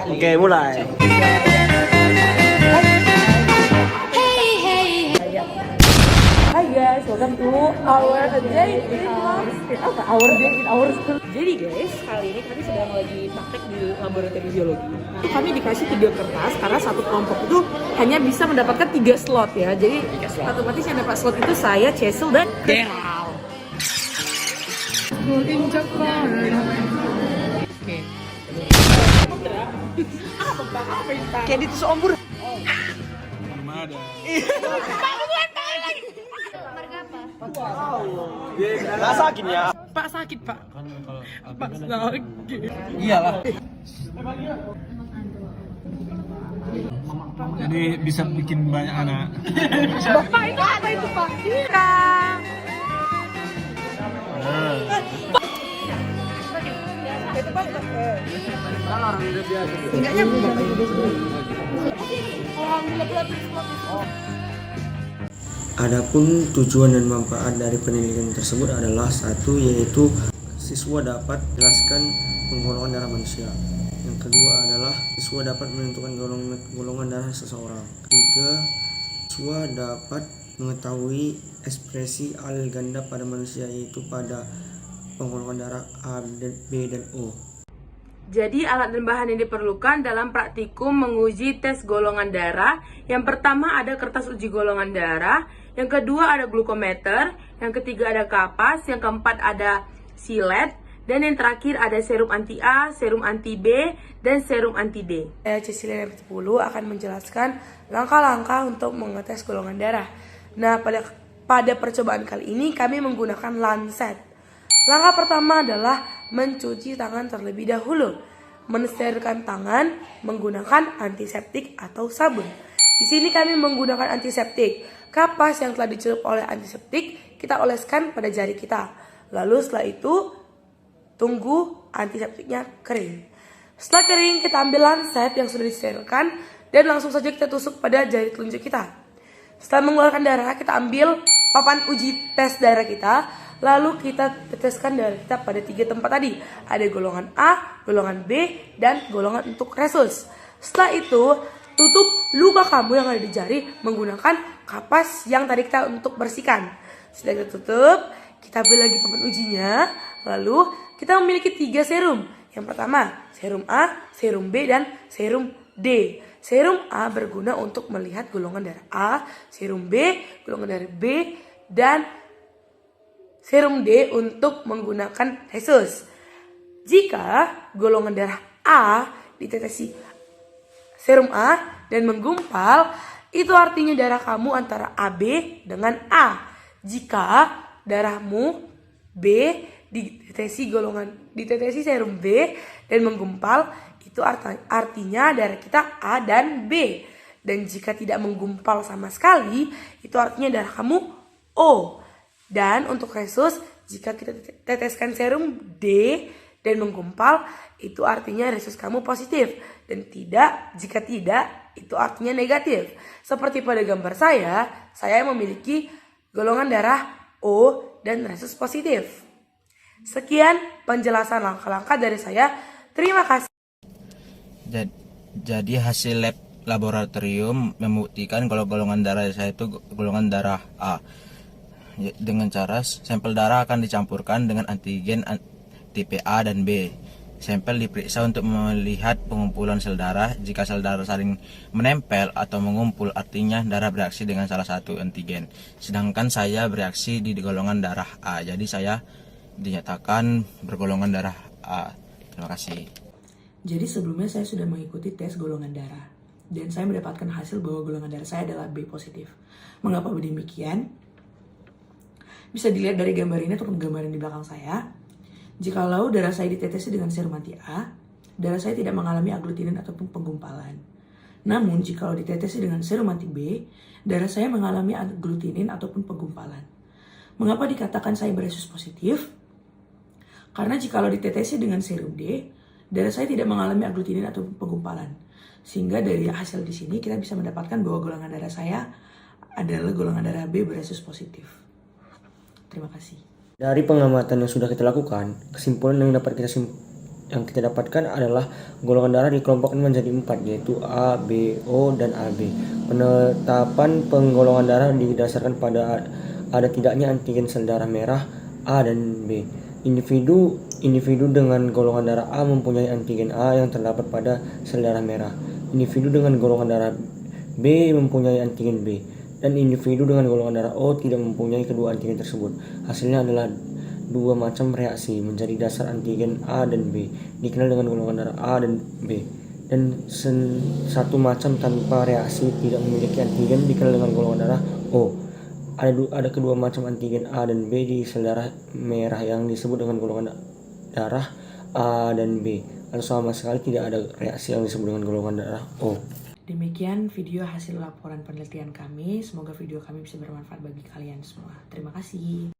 Oke, mulai. Hai guys, welcome to our day in our school. Jadi guys, kali ini kami sedang lagi praktek di laboratorium biologi. Kami dikasih 3 kertas karena satu kelompok itu hanya bisa mendapatkan 3 slot ya. Jadi otomatis yang dapat slot itu saya, Cecil dan Daryl. School in Jakarta. Oke. Kayak ditusuk ombur. Ada. Nggak sakit ya? Pak sakit pak. Kan kalau Pak sakit. iyalah. Jadi bisa bikin banyak anak. Bapak itu apa itu pak? Kang. Itu pak. Enggaknya bukan. Adapun tujuan dan manfaat dari penelitian tersebut adalah satu, yaitu siswa dapat menjelaskan penggolongan darah manusia. Yang kedua adalah siswa dapat menentukan golongan darah seseorang. Tiga, siswa dapat mengetahui ekspresi alel ganda pada manusia, yaitu pada penggolongan darah A, B, dan O. Jadi alat dan bahan yang diperlukan dalam praktikum menguji tes golongan darah. Yang pertama ada kertas uji golongan darah, yang kedua ada glukometer, yang ketiga ada kapas, yang keempat ada silet, dan yang terakhir ada serum anti A, serum anti B, dan serum anti D. Cecilia 10 akan menjelaskan langkah-langkah untuk mengetes golongan darah. Nah, pada percobaan kali ini kami menggunakan lancet. Langkah pertama adalah mencuci tangan terlebih dahulu. Mensterilkan tangan menggunakan antiseptik atau sabun. Di sini kami menggunakan antiseptik. Kapas yang telah dicelup oleh antiseptik kita oleskan pada jari kita. Lalu setelah itu tunggu antiseptiknya kering. Setelah kering kita ambil lancet yang sudah disterilkan dan langsung saja kita tusuk pada jari telunjuk kita. Setelah mengeluarkan darah kita ambil papan uji tes darah kita. Lalu kita teteskan darah kita pada 3 tempat tadi. Ada golongan A, golongan B, dan golongan untuk resus. Setelah itu, tutup luka kamu yang ada di jari menggunakan kapas yang tadi kita untuk bersihkan. Sudah kita tutup, kita ambil lagi papan ujinya. Lalu kita memiliki 3 serum. Yang pertama, serum A, serum B, dan serum D. Serum A berguna untuk melihat golongan darah A, serum B, golongan darah B, dan serum D untuk menggunakan resus. Jika golongan darah A ditetesi serum A dan menggumpal, itu artinya darah kamu antara AB dengan A. Jika darahmu B ditetesi serum B dan menggumpal, itu artinya darah kita A dan B. Dan jika tidak menggumpal sama sekali, itu artinya darah kamu O. Dan untuk resus, jika kita teteskan serum D dan menggumpal, itu artinya resus kamu positif. Dan jika tidak, itu artinya negatif. Seperti pada gambar saya memiliki golongan darah O dan resus positif. Sekian penjelasan langkah-langkah dari saya. Terima kasih. Jadi hasil lab laboratorium membuktikan kalau golongan darah saya itu golongan darah A. Dengan cara sampel darah akan dicampurkan dengan antigen tipe A dan B. Sampel diperiksa untuk melihat pengumpulan sel darah. Jika sel darah saling menempel atau mengumpul, artinya darah bereaksi dengan salah satu antigen. Sedangkan saya bereaksi di golongan darah A. Jadi saya dinyatakan bergolongan darah A. Terima kasih. Jadi sebelumnya saya sudah mengikuti tes golongan darah. Dan saya mendapatkan hasil bahwa golongan darah saya adalah B positif. Mengapa demikian? Bisa dilihat dari gambar ini ataupun gambar yang di belakang saya. Jikalau darah saya ditetesi dengan serum anti A, darah saya tidak mengalami aglutinin ataupun penggumpalan. Namun jikalau ditetesi dengan serum anti B, darah saya mengalami aglutinin ataupun penggumpalan. Mengapa dikatakan saya beresus positif? Karena jikalau ditetesi dengan serum D, darah saya tidak mengalami aglutinin ataupun penggumpalan. Sehingga dari hasil di sini kita bisa mendapatkan bahwa golongan darah saya adalah golongan darah B beresus positif. Terima kasih. Dari pengamatan yang sudah kita lakukan, kesimpulan yang dapat kita yang kita dapatkan adalah golongan darah dikelompokkan menjadi 4, yaitu A, B, O, dan AB. Penetapan penggolongan darah didasarkan pada ada tidaknya antigen sel darah merah A dan B. Individu dengan golongan darah A mempunyai antigen A yang terdapat pada sel darah merah. Individu dengan golongan darah B mempunyai antigen B. Dan individu dengan golongan darah O tidak mempunyai kedua antigen tersebut. Hasilnya adalah dua macam reaksi menjadi dasar antigen A dan B, dikenal dengan golongan darah A dan B. Dan satu macam tanpa reaksi tidak memiliki antigen dikenal dengan golongan darah O. Ada kedua macam antigen A dan B di sel darah merah yang disebut dengan golongan darah A dan B, atau sama sekali tidak ada reaksi yang disebut dengan golongan darah O. Demikian video hasil laporan penelitian kami. Semoga video kami bisa bermanfaat bagi kalian semua. Terima kasih.